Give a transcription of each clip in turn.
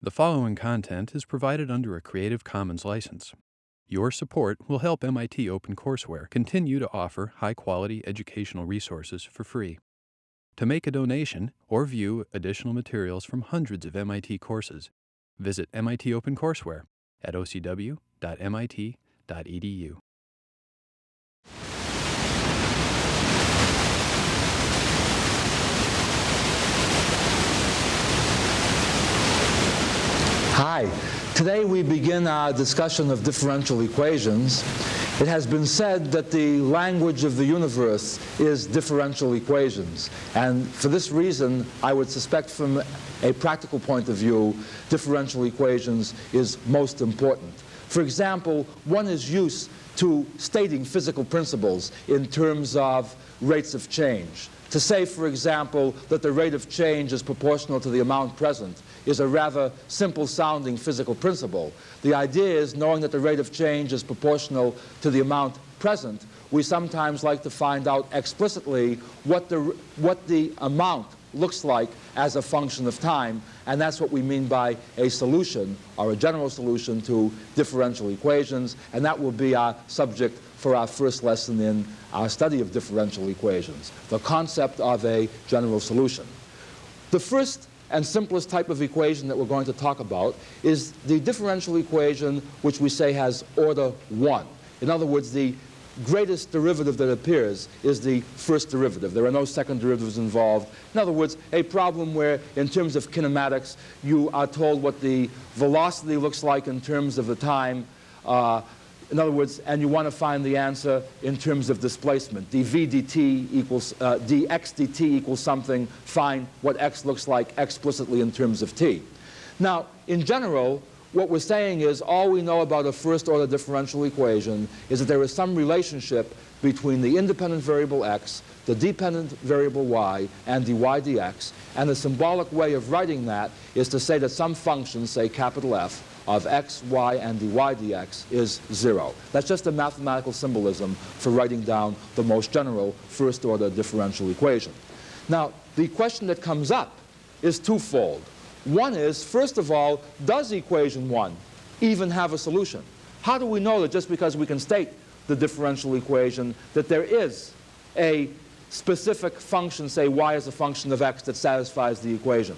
The following content is provided under a Creative Commons license. Your support will help MIT OpenCourseware continue to offer high-quality educational resources for free. To make a donation or view additional materials from hundreds of MIT courses, visit MIT OpenCourseware at ocw.mit.edu. Hi. Today we begin our discussion of differential equations. It has been said that the language of the universe is differential equations. And for this reason, I would suspect from a practical point of view, differential equations is most important. For example, one is used to stating physical principles in terms of rates of change. To say, for example, that the rate of change is proportional to the amount present is a rather simple-sounding physical principle. The idea is, knowing that the rate of change is proportional to the amount present, we sometimes like to find out explicitly what the amount looks like as a function of time, and that's what we mean by a solution, or a general solution to differential equations, and that will be our subject for our first lesson in our study of differential equations, the concept of a general solution. The first and simplest type of equation that we're going to talk about is the differential equation which we say has order 1. In other words, the greatest derivative that appears is the first derivative. There are no second derivatives involved. In other words, a problem where, in terms of kinematics, you are told what the velocity looks like in terms of the time. In other words, and you want to find the answer in terms of displacement. dv dt equals dx dt equals something. Find what x looks like explicitly in terms of t. Now, in general, what we're saying is all we know about a first-order differential equation is that there is some relationship between the independent variable x, the dependent variable y, and dy dx. And the symbolic way of writing that is to say that some function, say capital F, of x, y, and dy dx is 0. That's just a mathematical symbolism for writing down the most general first-order differential equation. Now, the question that comes up is twofold. One is, first of all, does equation 1 even have a solution? How do we know that just because we can state the differential equation that there is a specific function, say y is a function of x, that satisfies the equation?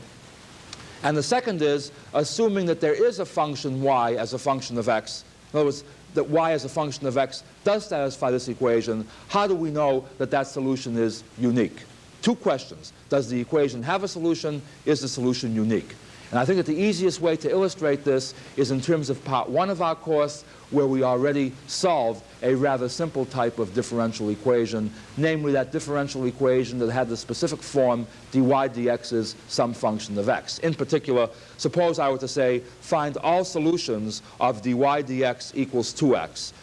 And the second is, assuming that there is a function y as a function of x, in other words, that y as a function of x does satisfy this equation, how do we know that that solution is unique? Two questions. Does the equation have a solution? Is the solution unique? And I think that the easiest way to illustrate this is in terms of part 1 of our course, where we already solved a rather simple type of differential equation, namely that differential equation that had the specific form dy dx is some function of x. In particular, suppose I were to say, find all solutions of dy dx equals 2x.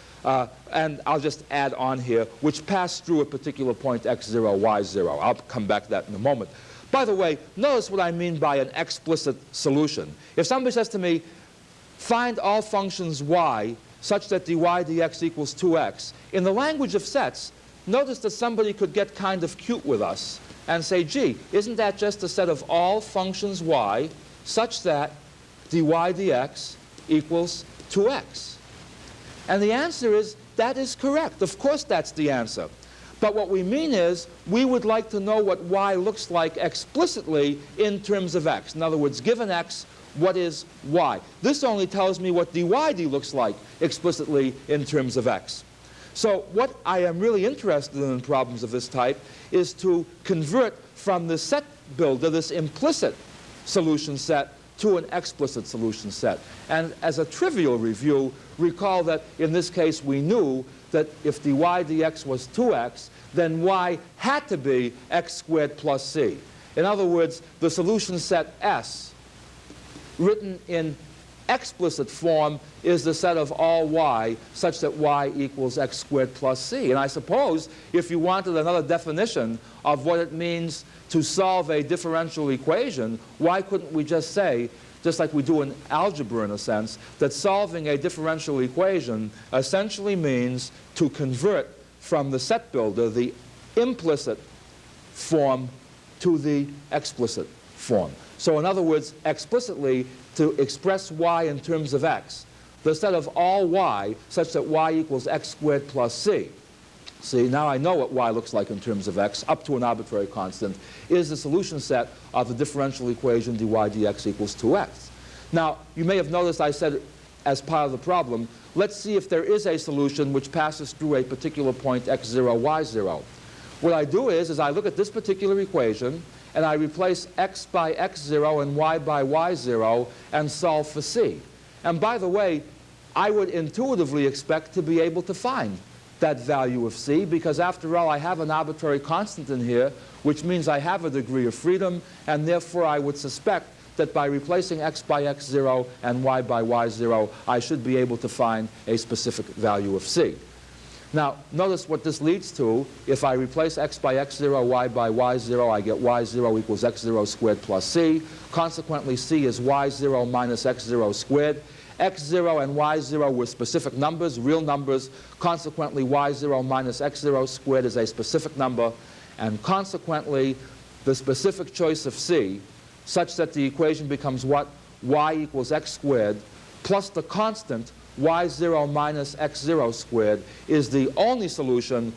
And I'll just add on here, which pass through a particular point x0, y0. I'll come back to that in a moment. By the way, notice what I mean by an explicit solution. If somebody says to me, find all functions y such that dy dx equals 2x, in the language of sets, notice that somebody could get kind of cute with us and say, gee, isn't that just a set of all functions y such that dy dx equals 2x? And the answer is, that is correct. Of course that's the answer. But what we mean is, we would like to know what y looks like explicitly in terms of x. In other words, given x, what is y? This only tells me what dyd looks like explicitly in terms of x. So what I am really interested in problems of this type is to convert from the set builder, this implicit solution set, to an explicit solution set. And as a trivial review, recall that in this case we knew that if dy dx was 2x, then y had to be x squared plus c. In other words, the solution set S, written in explicit form, is the set of all y such that y equals x squared plus c. And I suppose if you wanted another definition of what it means to solve a differential equation, why couldn't we just say, just like we do in algebra in a sense, that solving a differential equation essentially means to convert from the set builder, the implicit form, to the explicit form. So in other words, explicitly, to express y in terms of x, the set of all y such that y equals x squared plus c. See, now I know what y looks like in terms of x, up to an arbitrary constant, is the solution set of the differential equation dy dx equals 2x. Now, you may have noticed I said as part of the problem, let's see if there is a solution which passes through a particular point x0, y0. What I do is I look at this particular equation, and I replace x by x0 and y by y0 and solve for c. And by the way, I would intuitively expect to be able to find that value of c, because after all, I have an arbitrary constant in here, which means I have a degree of freedom, and therefore I would suspect that by replacing x by x0 and y by y0, I should be able to find a specific value of c. Now, notice what this leads to. If I replace x by x0, y by y0, I get y0 equals x0 squared plus c. Consequently, c is y0 minus x0 squared. x0 and y0 were specific numbers, real numbers. Consequently, y0 minus x0 squared is a specific number. And consequently, the specific choice of c, such that the equation becomes what? Y equals x squared plus the constant y0 minus x0 squared, is the only solution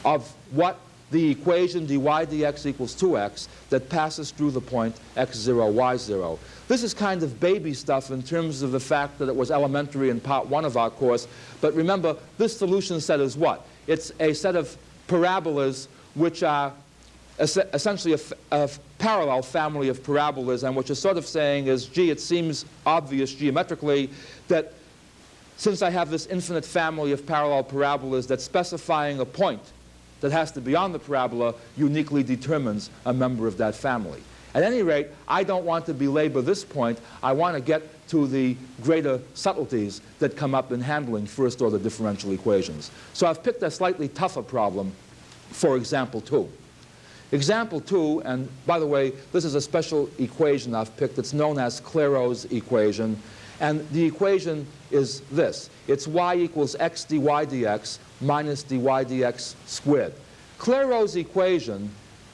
of what the equation dy dx equals 2x that passes through the point x0, y0. This is kind of baby stuff in terms of the fact that it was elementary in part 1 of our course. But remember, this solution set is what? It's a set of parabolas which are essentially a parallel family of parabolas, and what you're sort of saying is, gee, it seems obvious geometrically that since I have this infinite family of parallel parabolas, that specifying a point that has to be on the parabola uniquely determines a member of that family. At any rate, I don't want to belabor this point. I want to get to the greater subtleties that come up in handling first-order differential equations. So I've picked a slightly tougher problem for example 2. Example 2, and by the way, this is a special equation I've picked. It's known as Kleros Equation. And the equation is this. It's y equals x dy dx minus dy dx squared. Kleros equation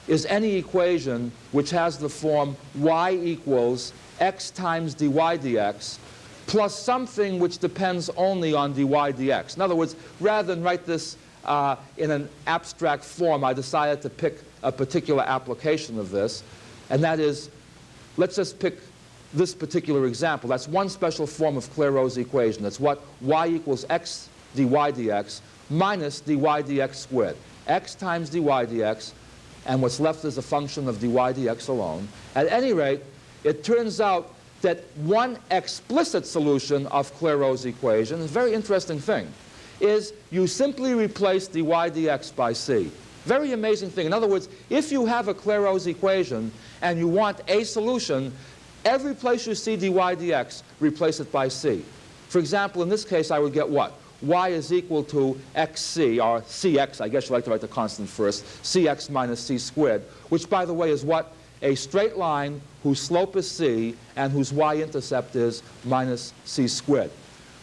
is any equation which has the form y equals x times dy dx plus something which depends only on dy dx. In other words, rather than write this in an abstract form, I decided to pick a particular application of this, and that is, let's just pick this particular example. That's one special form of Kleros equation. That's what y equals x dy dx minus dy dx squared. X times dy dx, and what's left is a function of dy dx alone. At any rate, it turns out that one explicit solution of Kleros equation, a very interesting thing, is you simply replace dy dx by c. Very amazing thing. In other words, if you have a Kleros equation and you want a solution, every place you see dy dx, replace it by c. For example, in this case, I would get what? Y is equal to xc, or cx, I guess you like to write the constant first, cx minus c squared, which, by the way, is what? A straight line whose slope is c and whose y-intercept is minus c squared.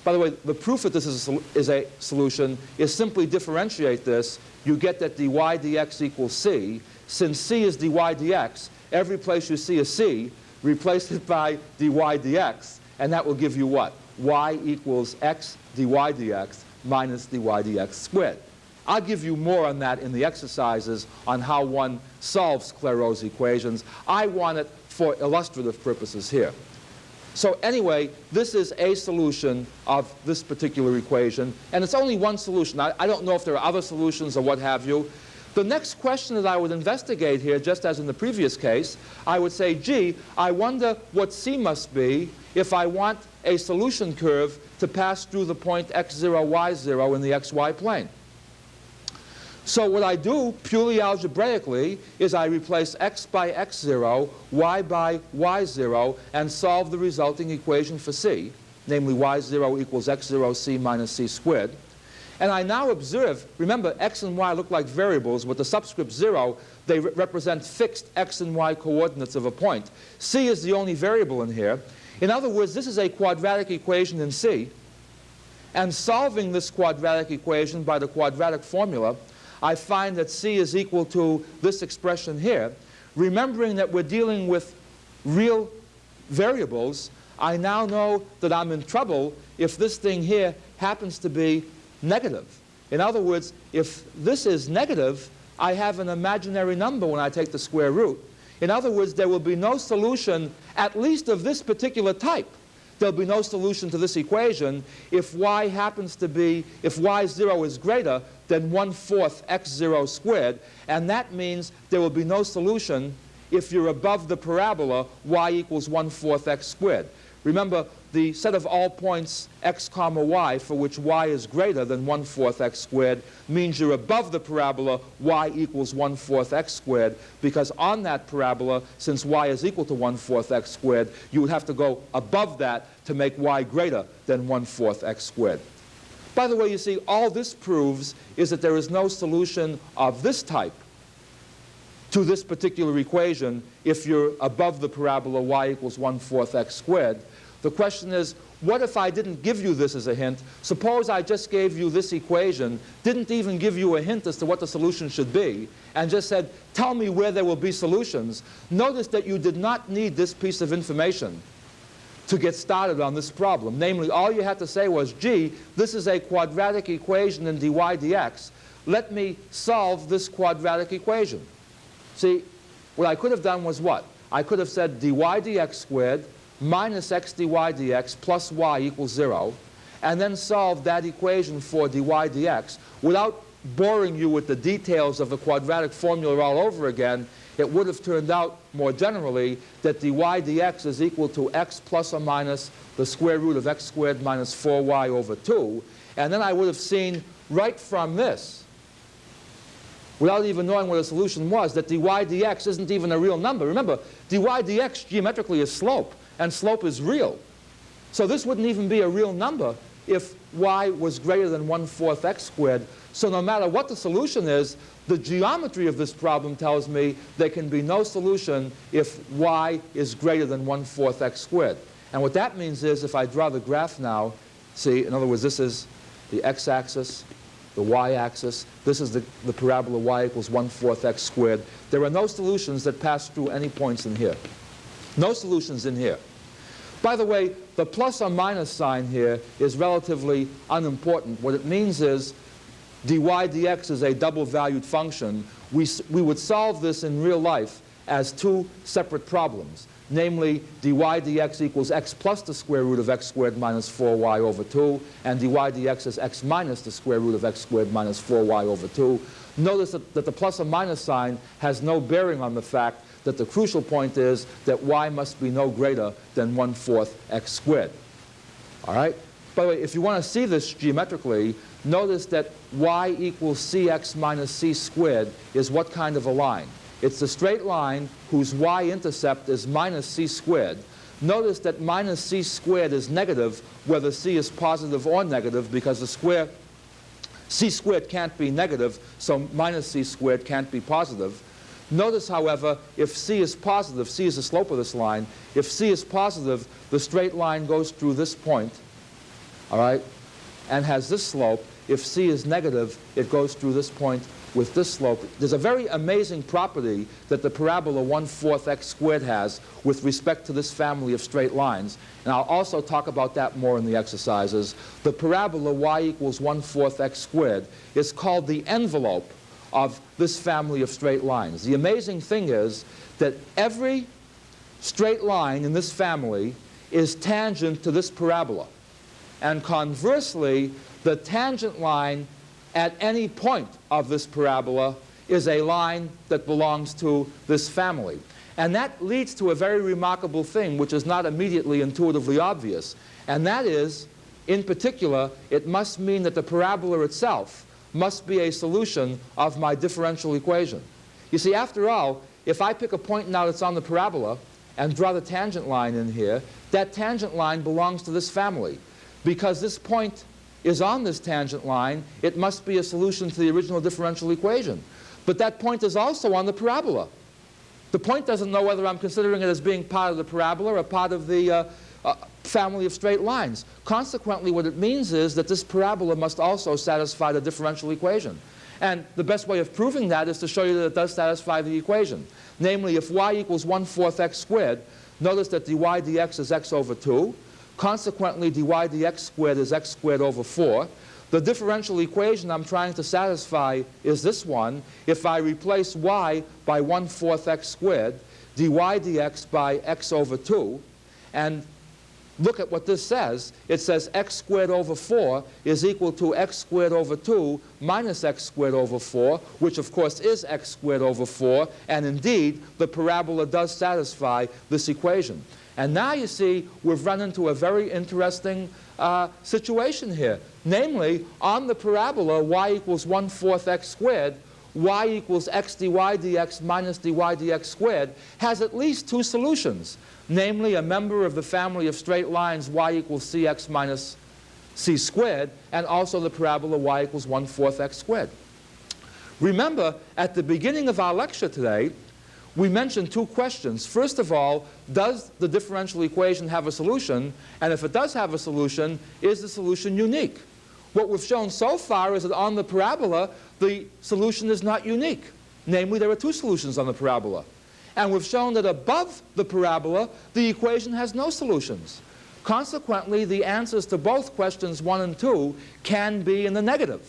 By the way, the proof that this is a solution is simply differentiate this. You get that dy dx equals c. Since c is dy dx, every place you see a c, replace it by dy dx, and that will give you what? Y equals x dy dx minus dy dx squared. I'll give you more on that in the exercises on how one solves Kleros equations. I want it for illustrative purposes here. So anyway, this is a solution of this particular equation, and it's only one solution. I don't know if there are other solutions or what have you. The next question that I would investigate here, just as in the previous case, I would say, gee, I wonder what c must be if I want a solution curve to pass through the point x0, y0 in the xy plane. So what I do, purely algebraically, is I replace x by x0, y by y0, and solve the resulting equation for c, namely y0 equals x0 c minus c squared. And I now observe, remember, x and y look like variables. With the subscript 0, they represent fixed x and y coordinates of a point. C is the only variable in here. In other words, this is a quadratic equation in C. And solving this quadratic equation by the quadratic formula, I find that c is equal to this expression here, remembering that we're dealing with real variables, I now know that I'm in trouble if this thing here happens to be negative. In other words, if this is negative, I have an imaginary number when I take the square root. In other words, there will be no solution, at least of this particular type. There'll be no solution to this equation if y happens to be, if y0 is greater than 1/4 x0 squared. And that means there will be no solution if you're above the parabola y equals 1/4 x squared. Remember, the set of all points x comma y for which y is greater than 1/4 x squared means you're above the parabola y equals 1/4 x squared, because on that parabola, since y is equal to 1/4 x squared, you would have to go above that to make y greater than 1/4 x squared. By the way, you see, all this proves is that there is no solution of this type to this particular equation if you're above the parabola y equals 1/4 x squared. The question is, what if I didn't give you this as a hint? Suppose I just gave you this equation, didn't even give you a hint as to what the solution should be, and just said, tell me where there will be solutions. Notice that you did not need this piece of information to get started on this problem. Namely, all you had to say was, gee, this is a quadratic equation in dy dx. Let me solve this quadratic equation. See, what I could have done was what? I could have said dy dx squared minus x dy dx plus y equals 0, and then solve that equation for dy dx without boring you with the details of the quadratic formula all over again. It would have turned out more generally that dy dx is equal to x plus or minus the square root of x squared minus 4y over 2. And then I would have seen right from this, without even knowing what a solution was, that dy dx isn't even a real number. Remember, dy dx geometrically is slope, and slope is real. So this wouldn't even be a real number if y was greater than 1/4 x squared. So no matter what the solution is, the geometry of this problem tells me there can be no solution if y is greater than 1/4 x squared. And what that means is, if I draw the graph now, see, in other words, this is the x-axis, the y-axis, this is the parabola y equals 1/4 x squared. There are no solutions that pass through any points in here. No solutions in here. By the way, the plus or minus sign here is relatively unimportant. What it means is dy dx is a double-valued function. We would solve this in real life as two separate problems. Namely, dy dx equals x plus the square root of x squared minus 4y over 2, and dy dx is x minus the square root of x squared minus 4y over 2. Notice that the plus or minus sign has no bearing on the fact that the crucial point is that y must be no greater than 1/4 x squared. All right? By the way, if you want to see this geometrically, notice that y equals cx minus c squared is what kind of a line? It's the straight line whose y-intercept is minus c squared. Notice that minus c squared is negative whether c is positive or negative, because the square c squared can't be negative, so minus c squared can't be positive. Notice, however, if c is positive, c is the slope of this line. If c is positive, the straight line goes through this point, all right, and has this slope. If c is negative, it goes through this point with this slope. There's a very amazing property that the parabola 1/4 x squared has with respect to this family of straight lines. And I'll also talk about that more in the exercises. The parabola y equals 1/4 x squared is called the envelope of this family of straight lines. The amazing thing is that every straight line in this family is tangent to this parabola. And conversely, the tangent line at any point of this parabola is a line that belongs to this family. And that leads to a very remarkable thing, which is not immediately intuitively obvious. And that is, in particular, it must mean that the parabola itself must be a solution of my differential equation. You see, after all, if I pick a point now that's on the parabola and draw the tangent line in here, that tangent line belongs to this family. Because this point is on this tangent line, it must be a solution to the original differential equation. But that point is also on the parabola. The point doesn't know whether I'm considering it as being part of the parabola or part of the family of straight lines. Consequently, what it means is that this parabola must also satisfy the differential equation. And the best way of proving that is to show you that it does satisfy the equation. Namely, if y equals 1/4 x squared, Notice that dy dx is x over 2. Consequently, dy dx squared is x squared over 4. The differential equation I'm trying to satisfy is this one. If I replace y by 1/4 x squared, dy dx by x over 2, and look at what this says. It says x squared over 4 is equal to x squared over 2 minus x squared over 4, which of course is x squared over 4, and indeed the parabola does satisfy this equation. And now you see we've run into a very interesting situation here. Namely, on the parabola y equals 1/4 x squared, y equals x dy dx minus dy dx squared has at least two solutions. Namely, a member of the family of straight lines y equals cx minus c squared, and also the parabola y equals 1/4 x squared. Remember, at the beginning of our lecture today, we mentioned two questions. First of all, does the differential equation have a solution? And if it does have a solution, is the solution unique? What we've shown so far is that on the parabola, the solution is not unique. Namely, there are two solutions on the parabola. And we've shown that above the parabola, the equation has no solutions. Consequently, the answers to both questions 1 and 2 can be in the negative.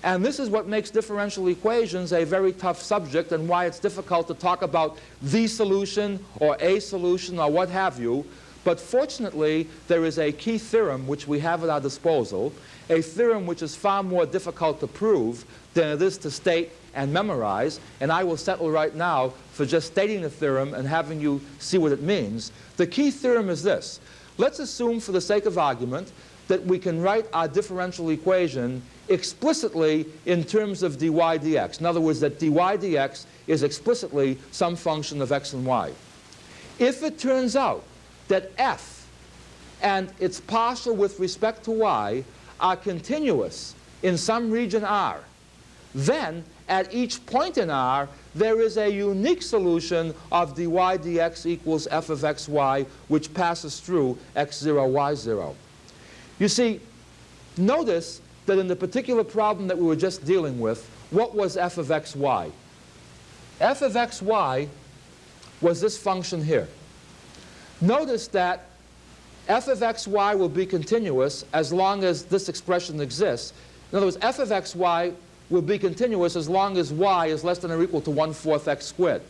And this is what makes differential equations a very tough subject, and why it's difficult to talk about the solution or a solution or what have you. But fortunately, there is a key theorem which we have at our disposal, a theorem which is far more difficult to prove than it is to state and memorize. And I will settle right now for just stating the theorem and having you see what it means. The key theorem is this. Let's assume, for the sake of argument, that we can write our differential equation explicitly in terms of dy dx. In other words, that dy dx is explicitly some function of x and y. If it turns out that f and its partial with respect to y are continuous in some region R, then at each point in R, there is a unique solution of dy dx equals f of xy, which passes through x0, y0. You see, notice that in the particular problem that we were just dealing with, what was f of xy? F of xy was this function here. Notice that f of xy will be continuous as long as this expression exists. In other words, f of xy will be continuous as long as y is less than or equal to 1/4 x squared.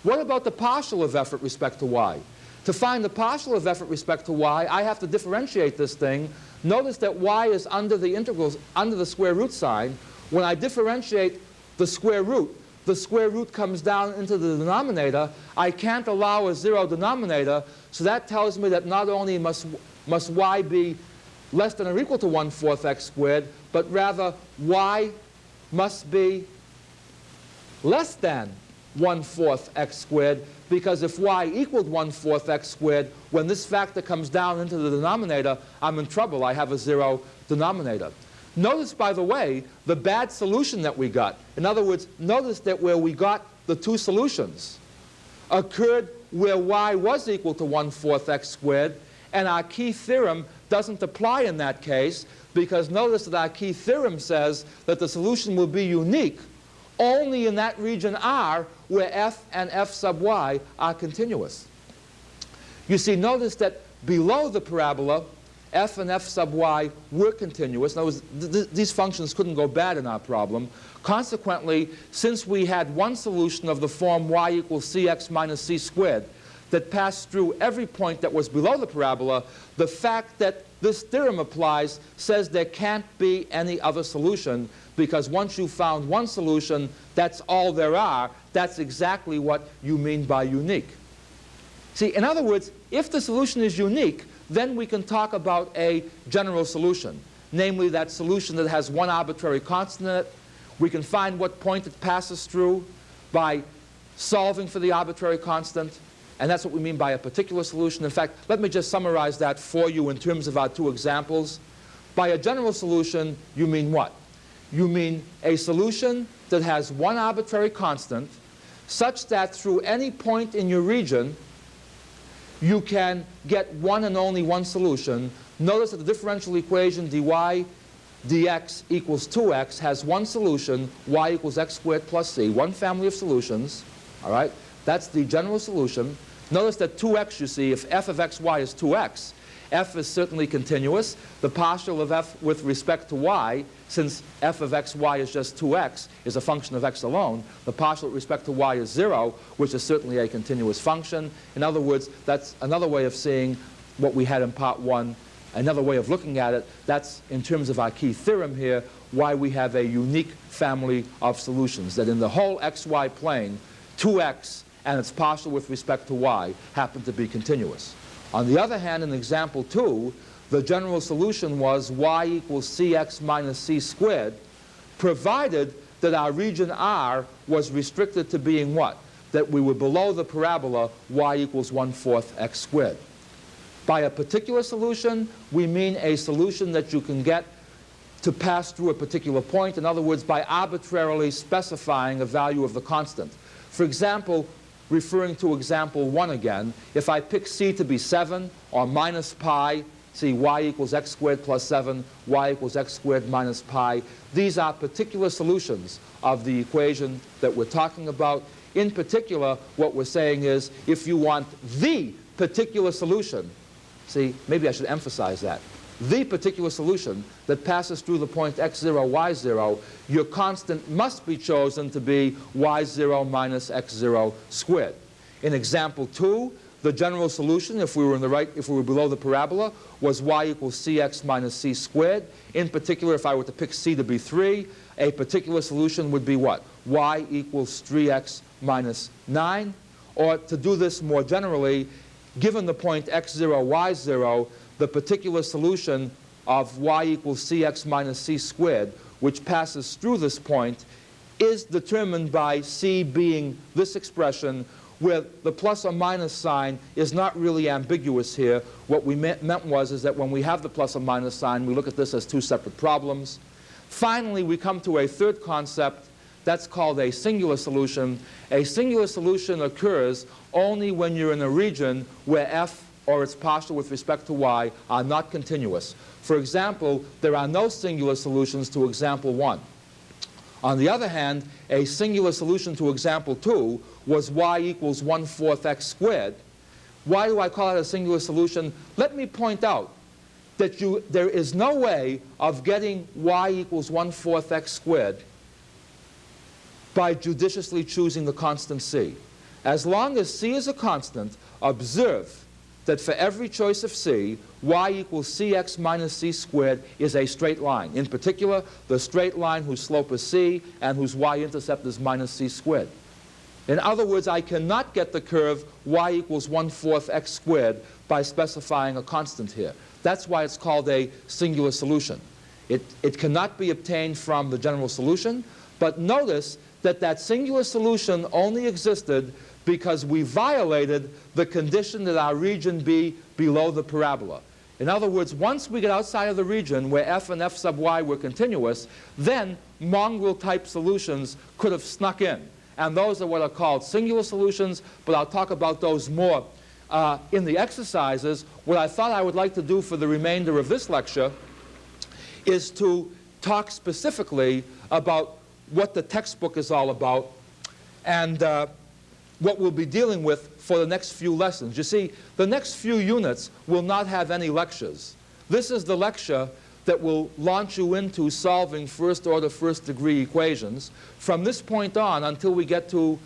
What about the partial of f with respect to y? To find the partial of f with respect to y, I have to differentiate this thing. Notice that y is under the integrals, under the square root sign. When I differentiate the square root comes down into the denominator. I can't allow a 0 denominator, so that tells me that not only must y be less than or equal to 1/4 x squared, but rather y must be less than 1/4 x squared, because if y equaled 1/4 x squared, when this factor comes down into the denominator, I'm in trouble. I have a 0 denominator. Notice, by the way, the bad solution that we got. In other words, notice that where we got the two solutions occurred where y was equal to 1/4 x squared, and our key theorem doesn't apply in that case, because notice that our key theorem says that the solution will be unique only in that region R where f and f sub y are continuous. You see, notice that below the parabola, f and f sub y were continuous. In other words, these functions couldn't go bad in our problem. Consequently, since we had one solution of the form y equals cx minus c squared that passed through every point that was below the parabola, the fact that this theorem applies says there can't be any other solution, because once you've found one solution, that's all there are. That's exactly what you mean by unique. See, in other words, if the solution is unique, then we can talk about a general solution, namely that solution that has one arbitrary constant in it. We can find what point it passes through by solving for the arbitrary constant, and that's what we mean by a particular solution. In fact, let me just summarize that for you in terms of our two examples. By a general solution, you mean what? You mean a solution that has one arbitrary constant such that through any point in your region, you can get one and only one solution. Notice that the differential equation dy dx equals 2x has one solution, y equals x squared plus c, one family of solutions. All right? That's the general solution. Notice that 2x, you see, if f of xy is 2x, f is certainly continuous. The partial of f with respect to y, since f of xy is just 2x, is a function of x alone, the partial with respect to y is 0, which is certainly a continuous function. In other words, that's another way of seeing what we had in part 1. Another way of looking at it, that's in terms of our key theorem here, why we have a unique family of solutions, that in the whole xy plane, 2x and its partial with respect to y happen to be continuous. On the other hand, in example 2, the general solution was y equals cx minus c squared, provided that our region R was restricted to being what? That we were below the parabola y equals 1/4 x squared. By a particular solution, we mean a solution that you can get to pass through a particular point. In other words, by arbitrarily specifying a value of the constant. For example, referring to example 1 again, if I pick c to be 7 or minus pi, see y equals x squared plus 7, y equals x squared minus pi, these are particular solutions of the equation that we're talking about. In particular, what we're saying is, if you want the particular solution, see, maybe I should emphasize that, the particular solution that passes through the point x0, y0, your constant must be chosen to be y0 minus x0 squared. In example 2, the general solution, if we were below the parabola, was y equals cx minus c squared. In particular, if I were to pick c to be 3, a particular solution would be what? Y equals 3x minus 9. Or to do this more generally, given the point x0, y0, the particular solution of y equals cx minus c squared, which passes through this point, is determined by c being this expression, where the plus or minus sign is not really ambiguous here. What we meant is that when we have the plus or minus sign, we look at this as two separate problems. Finally, we come to a third concept. That's called a singular solution. A singular solution occurs only when you're in a region where f or its partial with respect to y are not continuous. For example, there are no singular solutions to example 1. On the other hand, a singular solution to example 2 was y equals 1/4 x squared. Why do I call it a singular solution? Let me point out that there is no way of getting y equals 1/4 x squared by judiciously choosing the constant c. As long as c is a constant, observe that for every choice of c, y equals cx minus c squared is a straight line. In particular, the straight line whose slope is c and whose y-intercept is minus c squared. In other words, I cannot get the curve y equals 1/4 x squared by specifying a constant here. That's why it's called a singular solution. It cannot be obtained from the general solution, but notice that that singular solution only existed because we violated the condition that our region be below the parabola. In other words, once we get outside of the region where f and f sub y were continuous, then mongrel-type solutions could have snuck in. And those are what are called singular solutions, but I'll talk about those more in the exercises. What I thought I would like to do for the remainder of this lecture is to talk specifically about what the textbook is all about and what we'll be dealing with for the next few lessons. You see, the next few units will not have any lectures. This is the lecture that will launch you into solving first-order, first-degree equations. From this point on, until we get to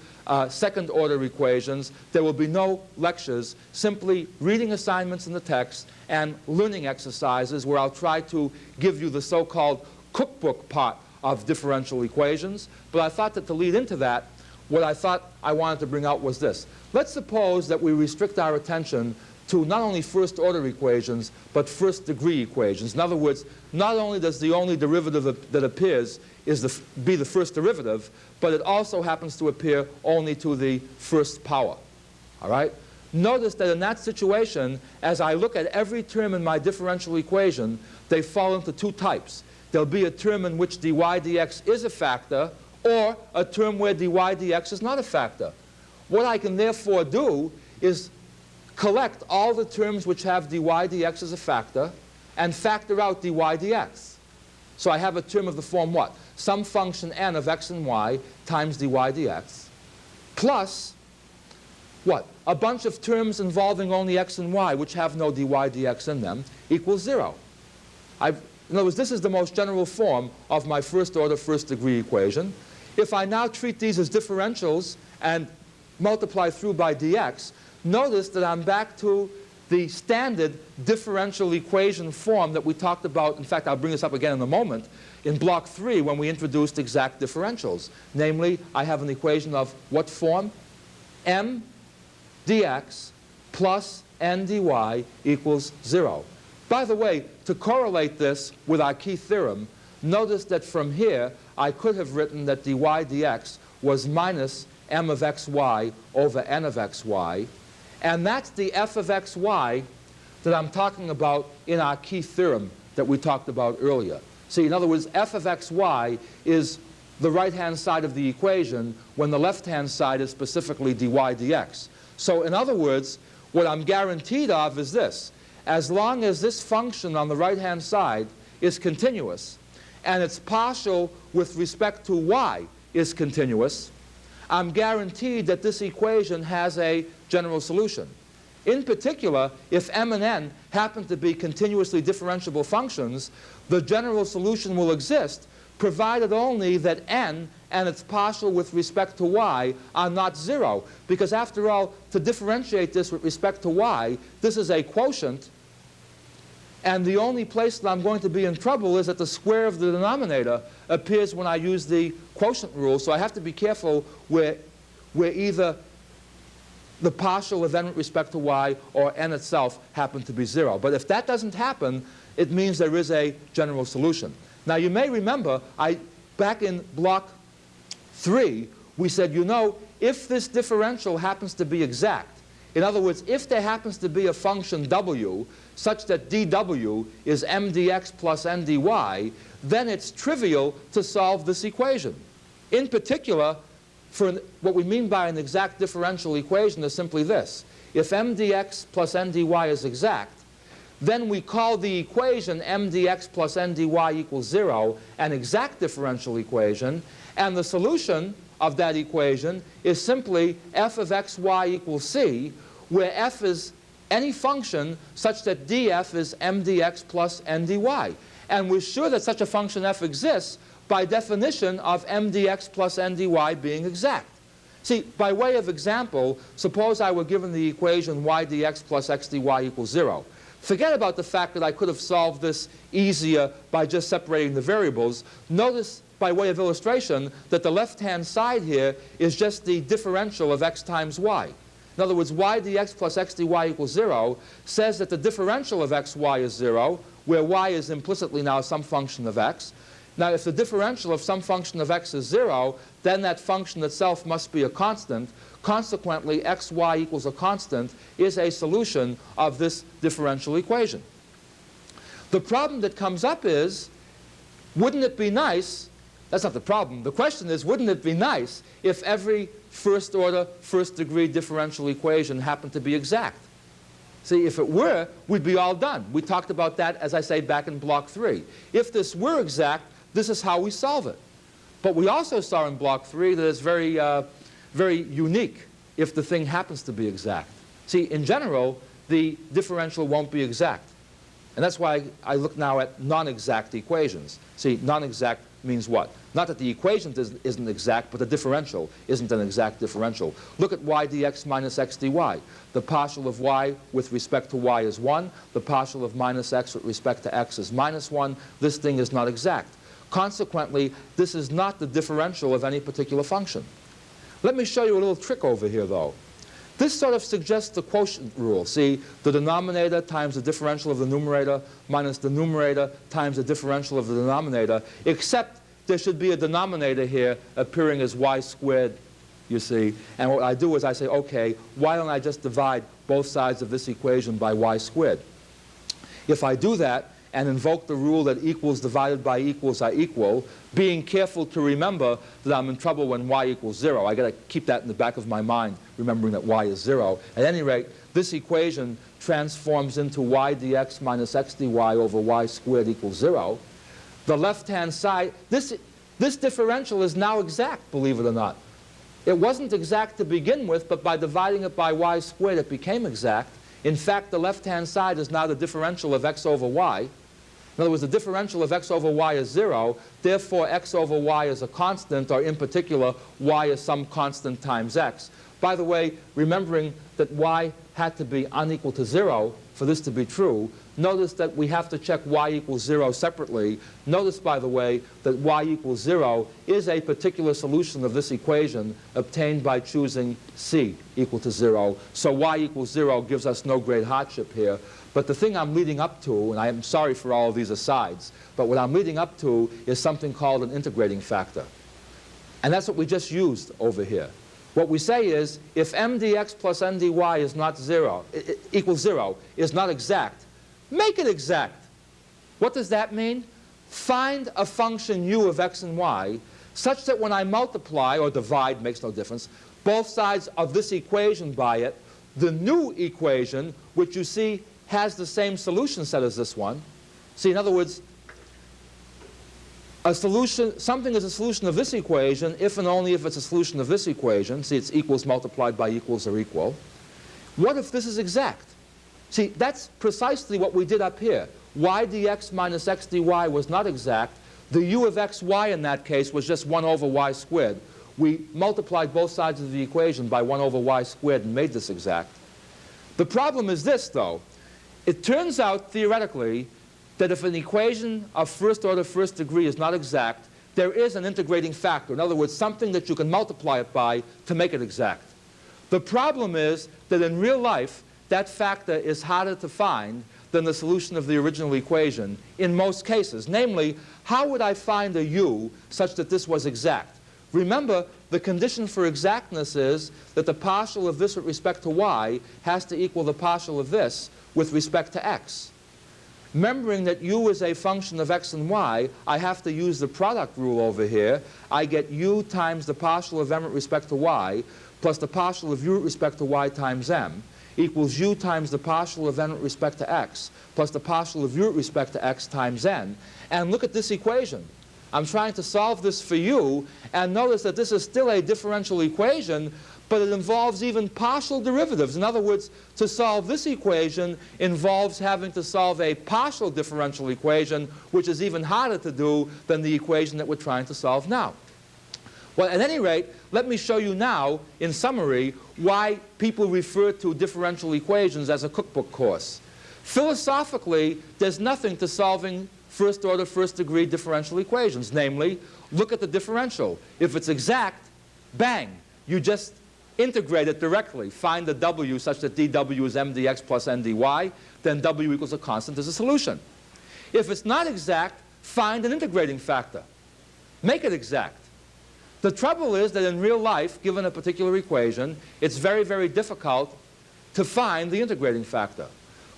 second-order equations, there will be no lectures, simply reading assignments in the text and learning exercises where I'll try to give you the so-called cookbook part of differential equations. But I thought that to lead into that, what I thought I wanted to bring out was this. Let's suppose that we restrict our attention to not only first-order equations, but first-degree equations. In other words, not only does the only derivative that appears be the first derivative, but it also happens to appear only to the first power. All right? Notice that in that situation, as I look at every term in my differential equation, they fall into two types. There'll be a term in which dy dx is a factor, or a term where dy dx is not a factor. What I can therefore do is collect all the terms which have dy dx as a factor and factor out dy dx. So I have a term of the form what? Some function n of x and y times dy dx plus what? A bunch of terms involving only x and y, which have no dy dx in them, equals 0. In other words, this is the most general form of my first-order, first-degree equation. If I now treat these as differentials and multiply through by dx, notice that I'm back to the standard differential equation form that we talked about. In fact, I'll bring this up again in a moment, in block 3 when we introduced exact differentials. Namely, I have an equation of what form? M dx plus n dy equals 0. By the way, to correlate this with our key theorem, notice that from here I could have written that dy dx was minus m of xy over n of xy. And that's the f of xy that I'm talking about in our key theorem that we talked about earlier. See, in other words, f of xy is the right-hand side of the equation when the left-hand side is specifically dy dx. So in other words, what I'm guaranteed of is this. As long as this function on the right-hand side is continuous and its partial with respect to y is continuous, I'm guaranteed that this equation has a general solution. In particular, if m and n happen to be continuously differentiable functions, the general solution will exist, provided only that n and its partial with respect to y are not 0. Because after all, to differentiate this with respect to y, this is a quotient, and the only place that I'm going to be in trouble is that the square of the denominator appears when I use the quotient rule. So I have to be careful where either the partial of n with respect to y or n itself happen to be 0. But if that doesn't happen, it means there is a general solution. Now you may remember, back in block 3, we said, you know, if this differential happens to be exact, in other words, if there happens to be a function w such that dw is m dx plus n dy, then it's trivial to solve this equation. In particular, for what we mean by an exact differential equation is simply this. If m dx plus n dy is exact, then we call the equation m dx plus n dy equals 0 an exact differential equation, and the solution of that equation is simply f of xy equals c, where f is any function such that df is m dx plus n dy. And we're sure that such a function f exists by definition of m dx plus n dy being exact. See, by way of example, suppose I were given the equation y dx plus x dy equals 0. Forget about the fact that I could have solved this easier by just separating the variables. Notice, by way of illustration, that the left-hand side here is just the differential of x times y. In other words, y dx plus x dy equals 0 says that the differential of xy is 0, where y is implicitly now some function of x. Now, if the differential of some function of x is 0, then that function itself must be a constant. Consequently, xy equals a constant is a solution of this differential equation. The problem that comes up is, wouldn't it be nice, that's not the problem, the question is, wouldn't it be nice if every first-order, first-degree differential equation happened to be exact? See, if it were, we'd be all done. We talked about that, as I say, back in block 3. If this were exact, this is how we solve it. But we also saw in block 3 that it's very unique if the thing happens to be exact. See, in general, the differential won't be exact. And that's why I look now at non-exact equations. See, non-exact means what? Not that the equation isn't exact, but the differential isn't an exact differential. Look at y dx minus x dy. The partial of y with respect to y is 1. The partial of minus x with respect to x is minus 1. This thing is not exact. Consequently, this is not the differential of any particular function. Let me show you a little trick over here, though. This sort of suggests the quotient rule. See, the denominator times the differential of the numerator minus the numerator times the differential of the denominator, except there should be a denominator here appearing as y squared, you see. And what I do is I say, OK, why don't I just divide both sides of this equation by y squared? If I do that and invoke the rule that equals divided by equals are equal, being careful to remember that I'm in trouble when y equals 0. I've got to keep that in the back of my mind, remembering that y is 0. At any rate, this equation transforms into y dx minus x dy over y squared equals 0. The left-hand side, this differential is now exact, believe it or not. It wasn't exact to begin with, but by dividing it by y squared, it became exact. In fact, the left-hand side is now the differential of x over y. In other words, the differential of x over y is 0. Therefore, x over y is a constant, or in particular, y is some constant times x. By the way, remembering that y had to be unequal to 0 for this to be true, notice that we have to check y equals 0 separately. Notice, by the way, that y equals 0 is a particular solution of this equation obtained by choosing c equal to 0. So y equals 0 gives us no great hardship here. But the thing I'm leading up to, and I am sorry for all of these asides, but what I'm leading up to is something called an integrating factor. And that's what we just used over here. What we say is, if m dx plus n dy is not 0, equals 0, is not exact, make it exact. What does that mean? Find a function u of x and y such that when I multiply, or divide, makes no difference, both sides of this equation by it, the new equation, which you see has the same solution set as this one. See, in other words, a solution, something is a solution of this equation if and only if it's a solution of this equation. See, it's equals multiplied by equals are equal. What if this is exact? See, that's precisely what we did up here. Y dx minus x dy was not exact. The u of x, y in that case was just 1 over y squared. We multiplied both sides of the equation by 1 over y squared and made this exact. The problem is this, though. It turns out, theoretically, that if an equation of first order, first degree is not exact, there is an integrating factor. In other words, something that you can multiply it by to make it exact. The problem is that in real life, that factor is harder to find than the solution of the original equation in most cases. Namely, how would I find a u such that this was exact? Remember, the condition for exactness is that the partial of this with respect to y has to equal the partial of this with respect to x. Remembering that u is a function of x and y, I have to use the product rule over here. I get u times the partial of m with respect to y plus the partial of u with respect to y times m equals u times the partial of n with respect to x plus the partial of u with respect to x times n. And look at this equation. I'm trying to solve this for u, and notice that this is still a differential equation, but it involves even partial derivatives. In other words, to solve this equation involves having to solve a partial differential equation, which is even harder to do than the equation that we're trying to solve now. Well, at any rate, let me show you now, in summary, why people refer to differential equations as a cookbook course. Philosophically, there's nothing to solving first order, first degree differential equations. Namely, look at the differential. If it's exact, bang, you just integrate it directly. Find the w such that dw is m dx plus n dy, then w equals a constant as a solution. If it's not exact, find an integrating factor. Make it exact. The trouble is that in real life, given a particular equation, it's very, very difficult to find the integrating factor.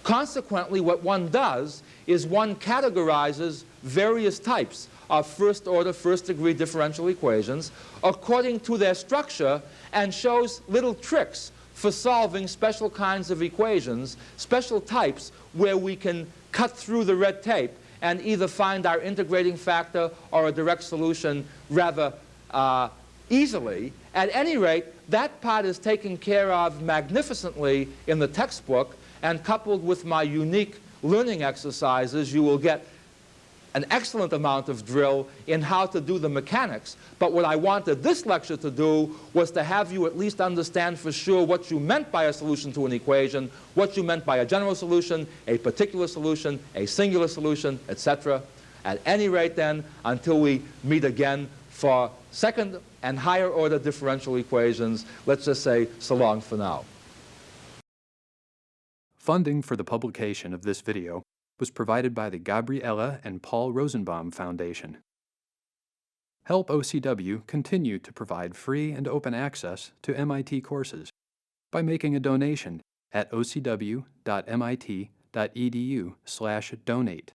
Consequently, what one does is one categorizes various types of first order, first degree differential equations according to their structure and shows little tricks for solving special kinds of equations, special types where we can cut through the red tape and either find our integrating factor or a direct solution rather easily. At any rate, that part is taken care of magnificently in the textbook, and coupled with my unique learning exercises, you will get an excellent amount of drill in how to do the mechanics. But what I wanted this lecture to do was to have you at least understand for sure what you meant by a solution to an equation, what you meant by a general solution, a particular solution, a singular solution, etc. At any rate, then, until we meet again for second and higher order differential equations, let's just say so long for now. Funding for the publication of this video was provided by the Gabriella and Paul Rosenbaum Foundation. Help OCW continue to provide free and open access to MIT courses by making a donation at ocw.mit.edu/donate.